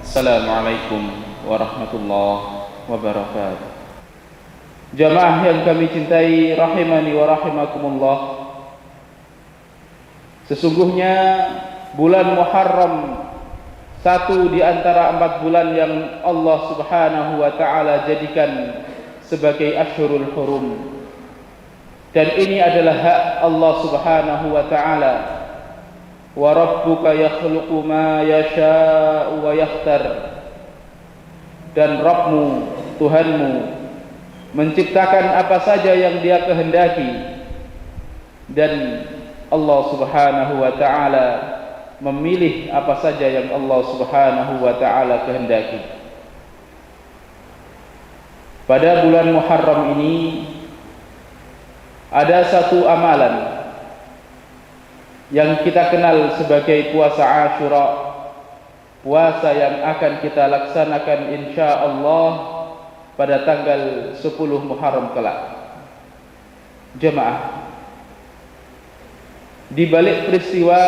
Assalamualaikum warahmatullahi wabarakatuh. Jamaah yang kami cintai, rahimani wa rahimakumullah. Sesungguhnya bulan Muharram satu di antara 4 bulan yang Allah Subhanahu wa ta'ala jadikan sebagai Ashhurul Hurum. Dan ini adalah hak Allah Subhanahu wa ta'ala. Wa rabbuka yakhluqu ma yasha'u wa yakhtar. Dan Rabbmu, Tuhanmu, menciptakan apa saja yang Dia kehendaki, dan Allah Subhanahu wa ta'ala memilih apa saja yang Allah Subhanahu wa ta'ala kehendaki. Pada bulan Muharram ini ada satu amalan yang kita kenal sebagai puasa Ashura, puasa yang akan kita laksanakan insyaallah pada tanggal 10 Muharram kelak. Jemaah, di balik peristiwa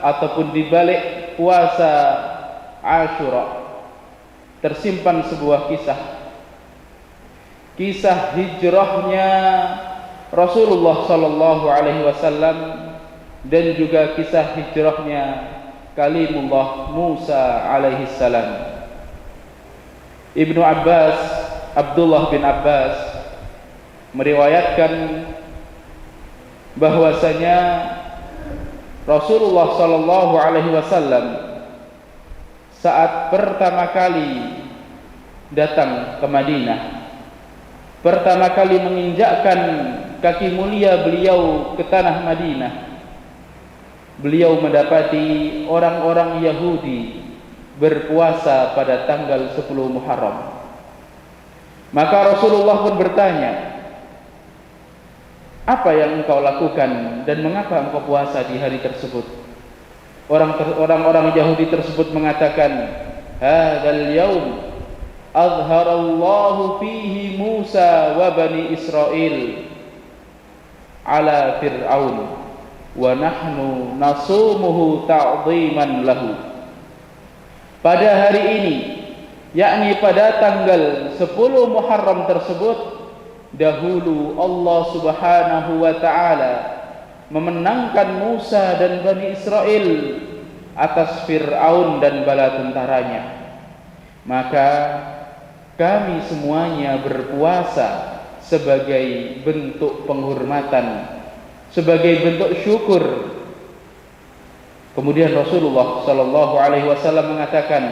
ataupun di balik puasa Ashura tersimpan sebuah kisah hijrahnya Rasulullah sallallahu alaihi wasallam, dan juga kisah hijrahnya Kalimullah Musa alaihi salam. Ibnu Abbas, Abdullah bin Abbas meriwayatkan bahwasanya Rasulullah sallallahu alaihi wasallam saat pertama kali datang ke Madinah, pertama kali menginjakkan kaki mulia beliau ke tanah Madinah, beliau mendapati orang-orang Yahudi berpuasa pada tanggal 10 Muharram. Maka Rasulullah pun bertanya, apa yang engkau lakukan dan mengapa engkau puasa di hari tersebut? Orang-orang Yahudi tersebut mengatakan, hadzal yaum azharallahu fihi Musa wa bani Israil ala Fir'aun wa nahnu nasumuhu ta'ziman lahu. Pada hari ini, yakni pada tanggal 10 Muharram tersebut, dahulu Allah Subhanahu wa ta'ala memenangkan Musa dan Bani Israel atas Fir'aun dan bala tentaranya. Maka kami semuanya berpuasa sebagai bentuk penghormatan, sebagai bentuk syukur. Kemudian Rasulullah sallallahu alaihi wasallam mengatakan,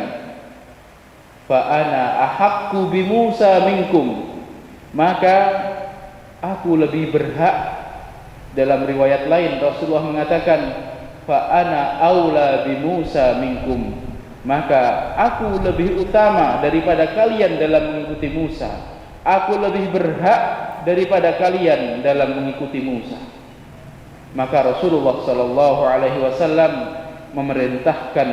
fa ana ahaqqu bi Musa minkum, maka aku lebih berhak. Dalam riwayat lain Rasulullah mengatakan, fa ana aula bi Musa minkum, maka aku lebih utama daripada kalian dalam mengikuti Musa. Aku lebih berhak daripada kalian dalam mengikuti Musa. Maka Rasulullah sallallahu alaihi wasallam memerintahkan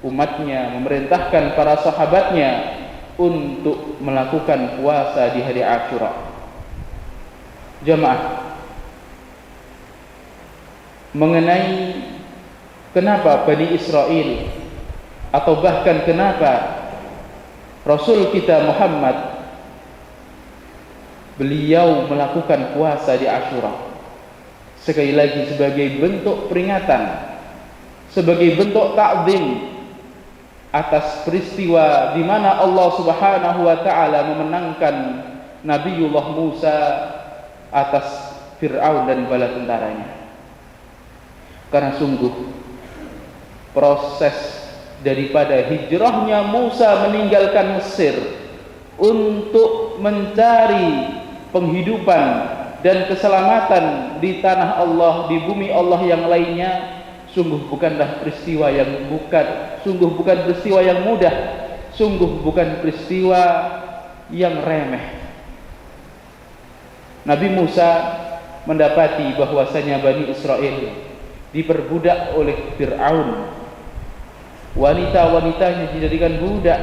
umatnya, memerintahkan para sahabatnya untuk melakukan puasa di hari Ashura. Jemaah, mengenai kenapa Bani Israel, atau bahkan kenapa Rasul kita Muhammad beliau melakukan puasa di Ashura, sekali lagi sebagai bentuk peringatan, sebagai bentuk ta'zim atas peristiwa di mana Allah Subhanahu wa ta'ala memenangkan Nabiullah Musa atas Fir'aun dan bala tentaranya. Karena sungguh proses daripada hijrahnya Musa meninggalkan Mesir untuk mencari penghidupan dan keselamatan di tanah Allah, di bumi Allah yang lainnya, sungguh bukanlah peristiwa yang bukan peristiwa yang mudah, sungguh bukan peristiwa yang remeh. Nabi Musa mendapati bahwasanya Bani Israel diperbudak oleh Fir'aun, wanita-wanitanya dijadikan budak,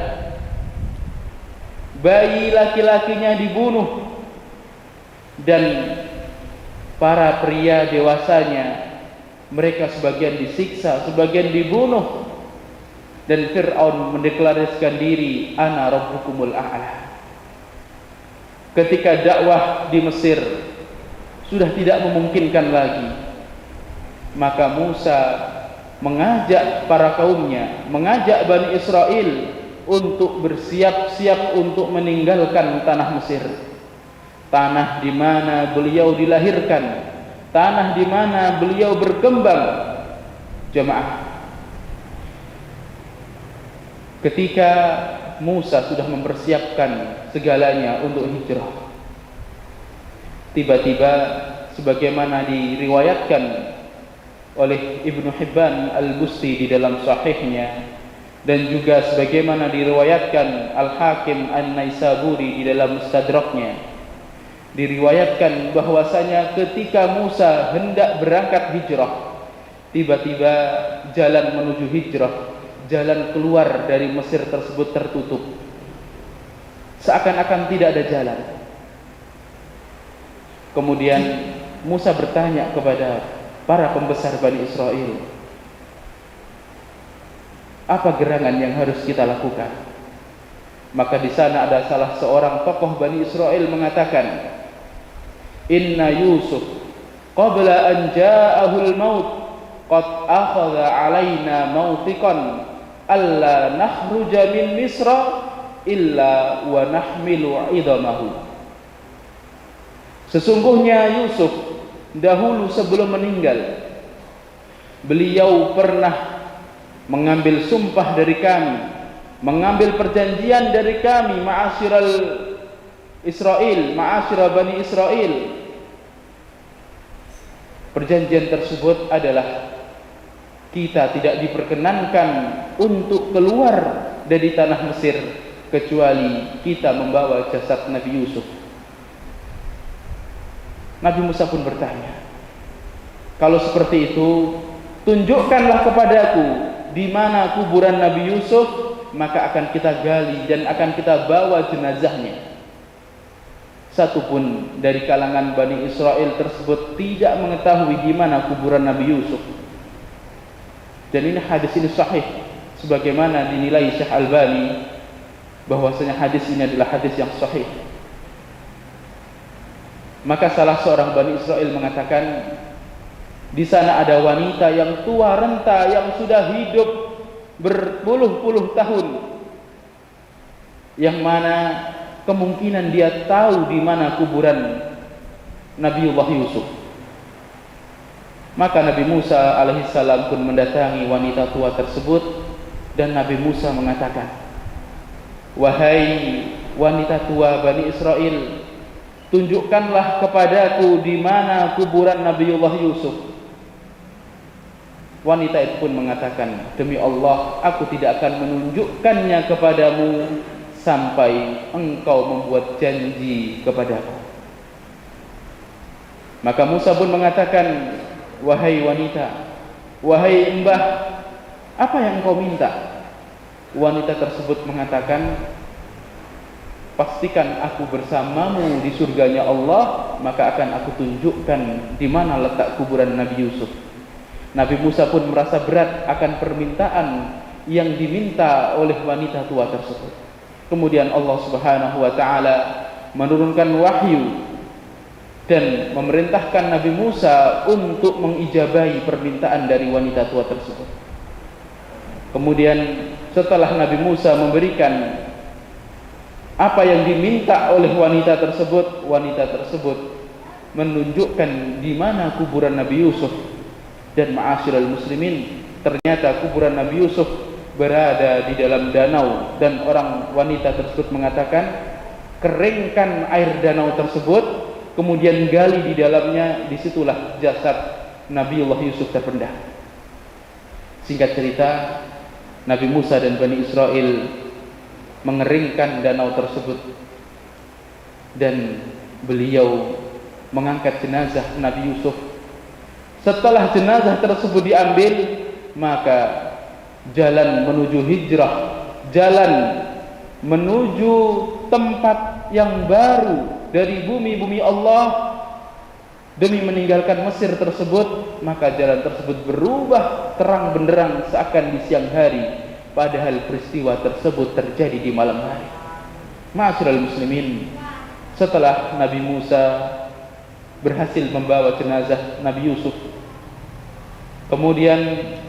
bayi laki-lakinya dibunuh, dan para pria dewasanya mereka sebagian disiksa, sebagian dibunuh. dan Fir'aun mendeklarasikan diri, ana rabbukumul a'la. Ketika dakwah di Mesir sudah tidak memungkinkan lagi, maka Musa mengajak para kaumnya, mengajak Bani Israel untuk bersiap-siap untuk meninggalkan tanah Mesir, tanah di mana beliau dilahirkan, tanah di mana beliau berkembang. Jemaah, ketika Musa sudah mempersiapkan segalanya untuk hijrah, tiba-tiba sebagaimana diriwayatkan oleh Ibnu Hibban Al-Busti di dalam sahihnya, dan juga sebagaimana diriwayatkan Al-Hakim An-Naisaburi di dalam Mustadraknya, diriwayatkan bahwasanya ketika Musa hendak berangkat hijrah, tiba-tiba jalan menuju hijrah, jalan keluar dari Mesir tersebut tertutup, seakan-akan tidak ada jalan. Kemudian Musa bertanya kepada para pembesar Bani Israel, apa gerangan yang harus kita lakukan? Maka di sana ada salah seorang tokoh Bani Israel mengatakan, inna Yusuf qabla an ja'ahul maut qad akhadha alaina mautiqan alla nakhruja min Misra illa wa nahmilu idamahu. Sesungguhnya Yusuf dahulu sebelum meninggal, beliau pernah mengambil sumpah dari kami, mengambil perjanjian dari kami, ma'asyiral Israel, ma'asyiral Bani Israel. Perjanjian tersebut adalah kita tidak diperkenankan untuk keluar dari tanah Mesir kecuali kita membawa jasad Nabi Yusuf. Nabi Musa pun bertanya, kalau seperti itu, tunjukkanlah kepadaku di mana kuburan Nabi Yusuf, maka akan kita gali dan akan kita bawa jenazahnya. Satupun dari kalangan Bani Israel tersebut tidak mengetahui di mana kuburan Nabi Yusuf. Dan ini hadis ini sahih, sebagaimana dinilai Syekh Albani bahwasanya hadis ini adalah hadis yang sahih. Maka salah seorang Bani Israel mengatakan, di sana ada wanita yang tua renta yang sudah hidup berpuluh-puluh tahun, yang mana kemungkinan dia tahu di mana kuburan Nabiullah Yusuf. Maka Nabi Musa alaihissalam pun mendatangi wanita tua tersebut, dan Nabi Musa mengatakan, wahai wanita tua Bani Israel, tunjukkanlah kepadaku di mana kuburan Nabiullah Yusuf. Wanita itu pun mengatakan, demi Allah, aku tidak akan menunjukkannya kepadamu sampai engkau membuat janji kepadaku. Maka Musa pun mengatakan, wahai wanita, wahai mbah, apa yang engkau minta? Wanita tersebut mengatakan, pastikan aku bersamamu di surganya Allah, maka akan aku tunjukkan di mana letak kuburan Nabi Yusuf. Nabi Musa pun merasa berat akan permintaan yang diminta oleh wanita tua tersebut. Kemudian Allah Subhanahu wa taala menurunkan wahyu dan memerintahkan Nabi Musa untuk mengijabahi permintaan dari wanita tua tersebut. Kemudian setelah Nabi Musa memberikan apa yang diminta oleh wanita tersebut menunjukkan di mana kuburan Nabi Yusuf. Dan ma'asyiral muslimin, ternyata kuburan Nabi Yusuf berada di dalam danau, dan orang wanita tersebut mengatakan, keringkan air danau tersebut, kemudian gali di dalamnya, disitulah jasad Nabiullah Yusuf terpendam. Singkat cerita, Nabi Musa dan Bani Israel mengeringkan danau tersebut, dan beliau mengangkat jenazah Nabi Yusuf. Setelah jenazah tersebut diambil, maka jalan menuju hijrah, jalan menuju tempat yang baru dari bumi-bumi Allah, demi meninggalkan Mesir tersebut, maka jalan tersebut berubah terang benderang seakan di siang hari, padahal peristiwa tersebut terjadi di malam hari. Ma'asyiral muslimin, setelah Nabi Musa berhasil membawa jenazah Nabi Yusuf, kemudian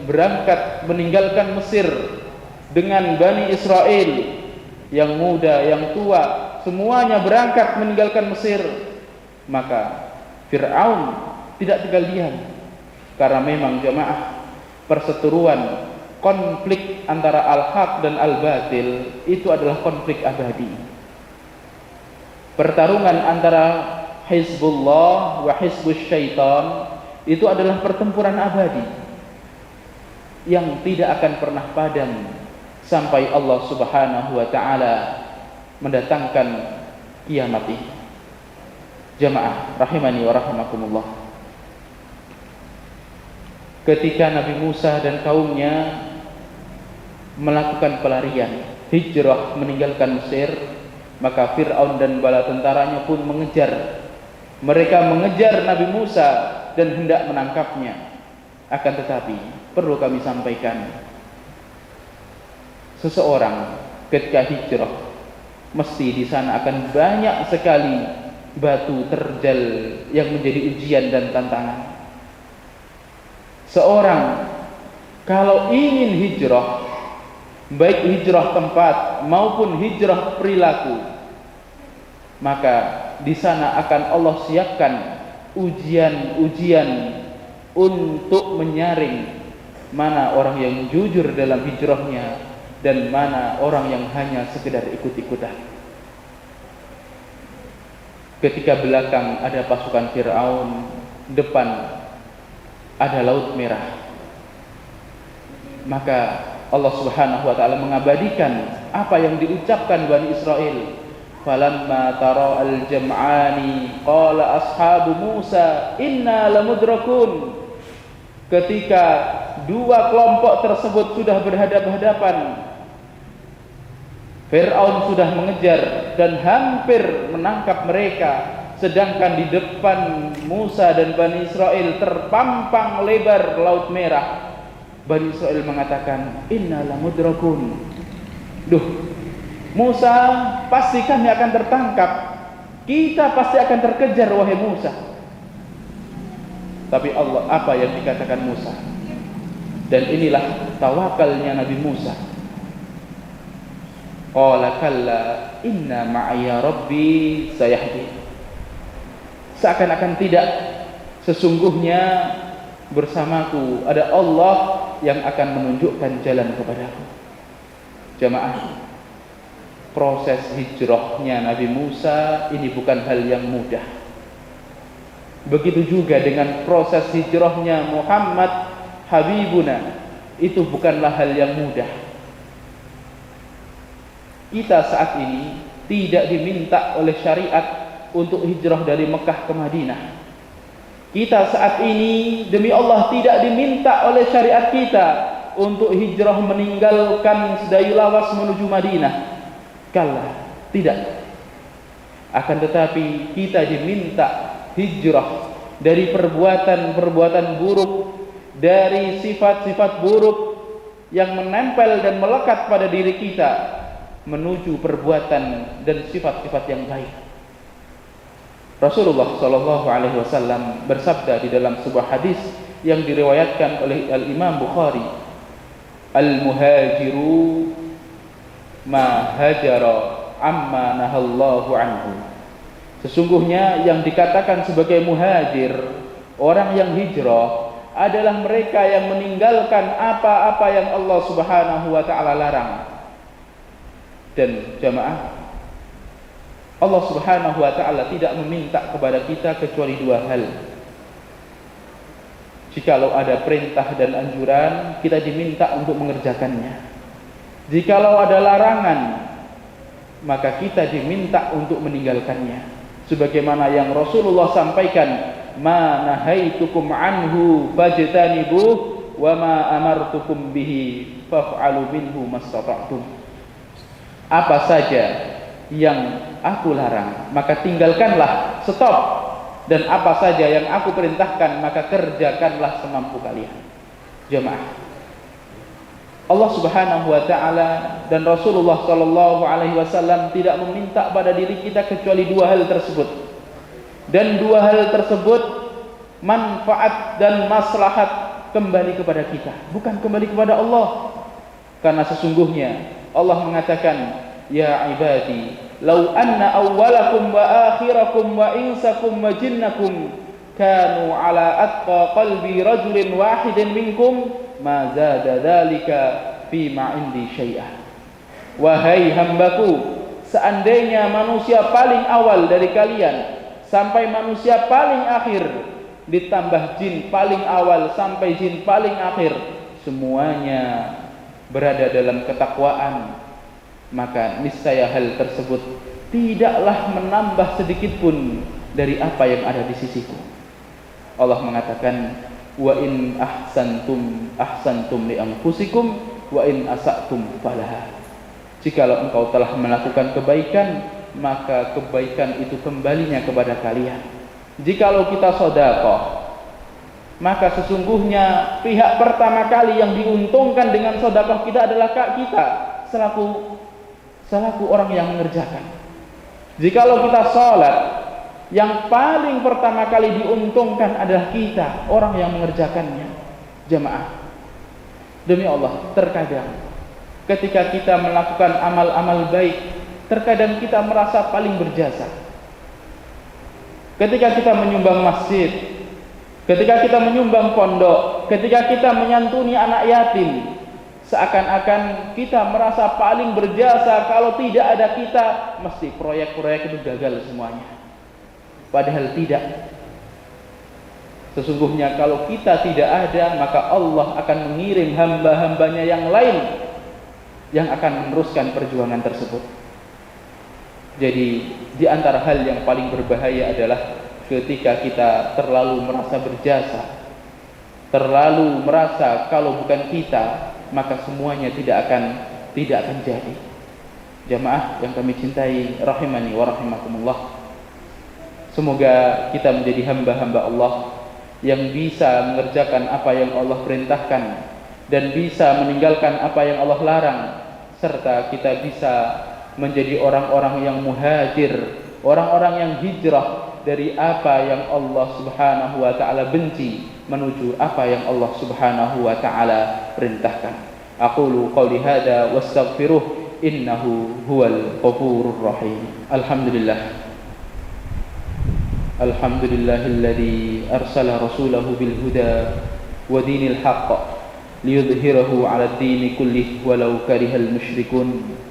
berangkat meninggalkan Mesir dengan Bani Israel, yang muda, yang tua, semuanya berangkat meninggalkan Mesir. Maka Fir'aun tidak tinggal diam, karena memang jamaah, perseteruan, konflik antara al-haq dan al-batil itu adalah konflik abadi. Pertarungan antara Hizbullah wa Hizbus Syaitan itu adalah pertempuran abadi yang tidak akan pernah padam sampai Allah Subhanahu wa ta'ala mendatangkan kiamat ini. Jamaah rahimani wa rahimakumullah, ketika Nabi Musa dan kaumnya melakukan pelarian, hijrah meninggalkan Mesir, maka Fir'aun dan bala tentaranya pun mengejar. Mereka mengejar Nabi Musa dan hendak menangkapnya. Akan tetapi perlu kami sampaikan, seseorang ketika hijrah mesti di sana akan banyak sekali batu terjal yang menjadi ujian dan tantangan. Seorang kalau ingin hijrah, baik hijrah tempat maupun hijrah perilaku, maka di sana akan Allah siapkan ujian-ujian untuk menyaring mana orang yang jujur dalam hijrahnya dan mana orang yang hanya sekedar ikut-ikutan. Ketika belakang ada pasukan Fir'aun, depan ada Laut Merah, maka Allah Subhanahu wa ta'ala mengabadikan apa yang diucapkan Bani Israel. Falamma tara al-jam'ani qala ashabu Musa inna lamudrakun. Ketika dua kelompok tersebut sudah berhadapan-hadapan, Fir'aun sudah mengejar dan hampir menangkap mereka, sedangkan di depan Musa dan Bani Israel terpampang lebar Laut Merah. Bani Israel mengatakan, inna lamudrakun. Duh, Musa, pasti kami akan tertangkap. Kita pasti akan terkejar, wahai Musa. Tapi Allah, apa yang dikatakan Musa? Dan inilah tawakalnya Nabi Musa. Qala kalla inna ma'aya rabbi sayahdi. Seakan-akan tidak, sesungguhnya bersamaku ada Allah yang akan menunjukkan jalan kepadaku. Jamaah, proses hijrahnya Nabi Musa ini bukan hal yang mudah. Begitu juga dengan proses hijrahnya Muhammad Habibuna, itu bukanlah hal yang mudah. Kita saat ini tidak diminta oleh syariat untuk hijrah dari Mekah ke Madinah. Kita saat ini demi Allah tidak diminta oleh syariat kita untuk hijrah meninggalkan Sedayu Lawas menuju Madinah. Kala, tidak. Akan tetapi kita diminta hijrah dari perbuatan-perbuatan buruk, dari sifat-sifat buruk yang menempel dan melekat pada diri kita, menuju perbuatan dan sifat-sifat yang baik. Rasulullah sallallahu alaihi wasallam bersabda di dalam sebuah hadis yang diriwayatkan oleh Al-Imam Bukhari, al-muhajiru ma hajara amma nahallahu anhu. Sesungguhnya yang dikatakan sebagai muhajir, orang yang hijrah, adalah mereka yang meninggalkan apa-apa yang Allah Subhanahu wa ta'ala larang. Dan jamaah, Allah Subhanahu wa ta'ala tidak meminta kepada kita kecuali dua hal. Jikalau ada perintah dan anjuran, kita diminta untuk mengerjakannya. Jikalau ada larangan, maka kita diminta untuk meninggalkannya. Sebagaimana yang Rasulullah sampaikan, ma nahaitukum anhu fajtanibuh wa ma amartukum bihi faf'alu minhu mastata'tum. Apa saja yang aku larang, maka tinggalkanlah, stop. Dan apa saja yang aku perintahkan, maka kerjakanlah semampu kalian. Jemaah, Allah Subhanahu wa taala dan Rasulullah sallallahu alaihi wasallam tidak meminta pada diri kita kecuali dua hal tersebut. Dan dua hal tersebut manfaat dan maslahat kembali kepada kita, bukan kembali kepada Allah. Karena sesungguhnya Allah mengatakan, ya ibadi, law anna awwalakum wa akhirakum wa insakum wa jinnakum kanu ala atqa qalbi rajulin wahidin minkum ma zada dzalika fi ma indi syai'ah. Wahai hambaku, seandainya manusia paling awal dari kalian sampai manusia paling akhir, ditambah jin paling awal sampai jin paling akhir, semuanya berada dalam ketakwaan, maka niscaya hal tersebut tidaklah menambah sedikit pun dari apa yang ada di sisiku. Allah mengatakan, wa in ahsantum li anfusikum wa in asatum falaha. Jikalau engkau telah melakukan kebaikan, maka kebaikan itu kembalinya kepada kalian. Jikalau kita sedekah, maka sesungguhnya pihak pertama kali yang diuntungkan dengan sedekah kita adalah kita selaku orang yang mengerjakan. Jikalau kita salat, yang paling pertama kali diuntungkan adalah kita, orang yang mengerjakannya. Jemaah, demi Allah, terkadang ketika kita melakukan amal-amal baik, terkadang kita merasa paling berjasa. Ketika kita menyumbang masjid, ketika kita menyumbang pondok, ketika kita menyantuni anak yatim, seakan-akan kita merasa paling berjasa. Kalau tidak ada kita, mesti proyek-proyek itu gagal semuanya. Padahal tidak. Sesungguhnya kalau kita tidak ada, maka Allah akan mengirim hamba-hambanya yang lain yang akan meneruskan perjuangan tersebut. Jadi di antara hal yang paling berbahaya adalah ketika kita terlalu merasa berjasa, terlalu merasa kalau bukan kita, maka semuanya tidak akan jadi. Jamaah yang kami cintai, rahimani wa rahimakumullah. Semoga kita menjadi hamba-hamba Allah yang bisa mengerjakan apa yang Allah perintahkan dan bisa meninggalkan apa yang Allah larang, serta kita bisa menjadi orang-orang yang muhajir, orang-orang yang hijrah dari apa yang Allah Subhanahu wa taala benci menuju apa yang Allah Subhanahu wa taala perintahkan. Aqulu qouli hadza wastaghfiruh innahu huwal ghafurur rahim. Alhamdulillahilladzi arsala rasulahu bil huda wa dinil haqq liyudhhirahu 'alad dini kullih walau karihal musyrikun.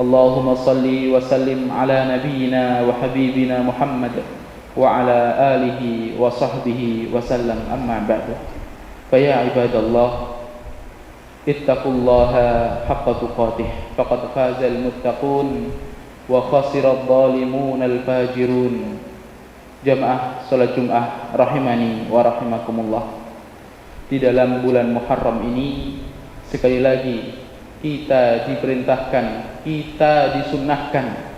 Allahumma salli wa sallim ala nabiyyina wa habibina Muhammad wa ala alihi wa sahbihi wa sallam, amma ba'du. Fa ya ibadallah, ittaqullaha haqqa tuqatih faqad fazal muttaqun wa khasiral zalimuna al fajirun. Jamaah salat Jumat rahimani wa rahimakumullah. Di dalam bulan Muharram ini sekali lagi kita diperintahkan, kita disunnahkan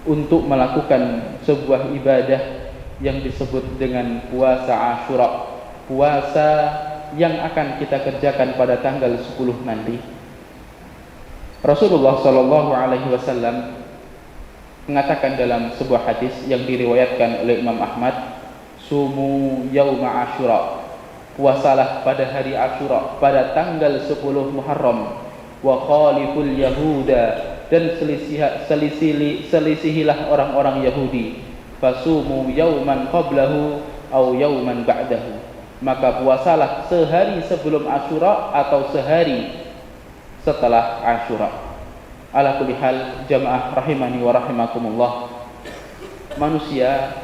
untuk melakukan sebuah ibadah yang disebut dengan puasa Asyura, puasa yang akan kita kerjakan pada tanggal 10 nanti. Rasulullah sallallahu alaihi wasallam mengatakan dalam sebuah hadis yang diriwayatkan oleh Imam Ahmad, sumu yauma Asyura, puasalah pada hari Asyura, pada tanggal 10 Muharram, wa khaliful yahuda, dan selisihilah orang-orang Yahudi, fasumu yauman qablahu au yauman ba'dahu, maka puasalah sehari sebelum Asyura atau sehari setelah Asyura. Ala kulli hal, jamaah rahimani wa rahimakumullah, manusia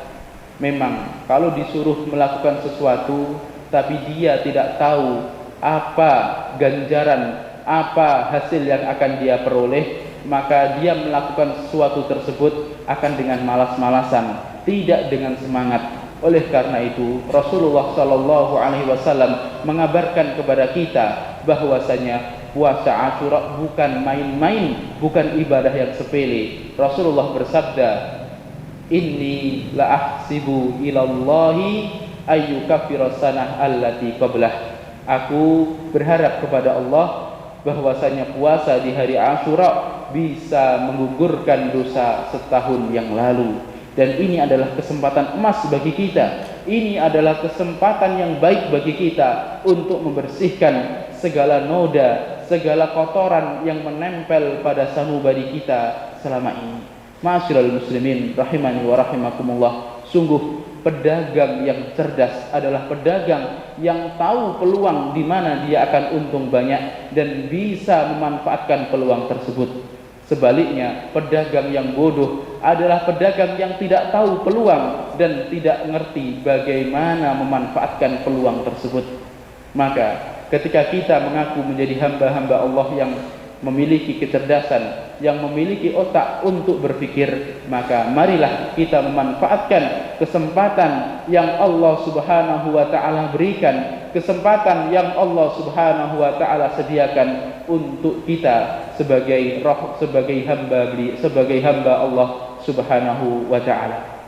memang kalau disuruh melakukan sesuatu tapi dia tidak tahu apa ganjaran, apa hasil yang akan dia peroleh, maka dia melakukan sesuatu tersebut akan dengan malas-malasan, tidak dengan semangat. Oleh karena itu Rasulullah sallallahu alaihi wasallam mengabarkan kepada kita bahwasanya puasa Asyura bukan main-main, bukan ibadah yang sepele. Rasulullah bersabda, inni la ahsibu ilallahi ayyukaffira sanah allati qablah. Aku berharap kepada Allah bahwasanya puasa di hari Asyura bisa menggugurkan dosa setahun yang lalu. Dan ini adalah kesempatan emas bagi kita. Ini adalah kesempatan yang baik bagi kita untuk membersihkan segala noda, segala kotoran yang menempel pada sanubari kita selama ini. Ma'asyiral muslimin rahimani wa rahimakumullah. Sungguh pedagang yang cerdas adalah pedagang yang tahu peluang di mana dia akan untung banyak dan bisa memanfaatkan peluang tersebut. Sebaliknya, pedagang yang bodoh adalah pedagang yang tidak tahu peluang dan tidak mengerti bagaimana memanfaatkan peluang tersebut. Maka ketika kita mengaku menjadi hamba-hamba Allah yang memiliki kecerdasan, yang memiliki otak untuk berpikir, maka marilah kita memanfaatkan kesempatan yang Allah Subhanahu wa taala berikan, kesempatan yang Allah Subhanahu wa taala sediakan untuk kita sebagai hamba Allah Subhanahu wa taala.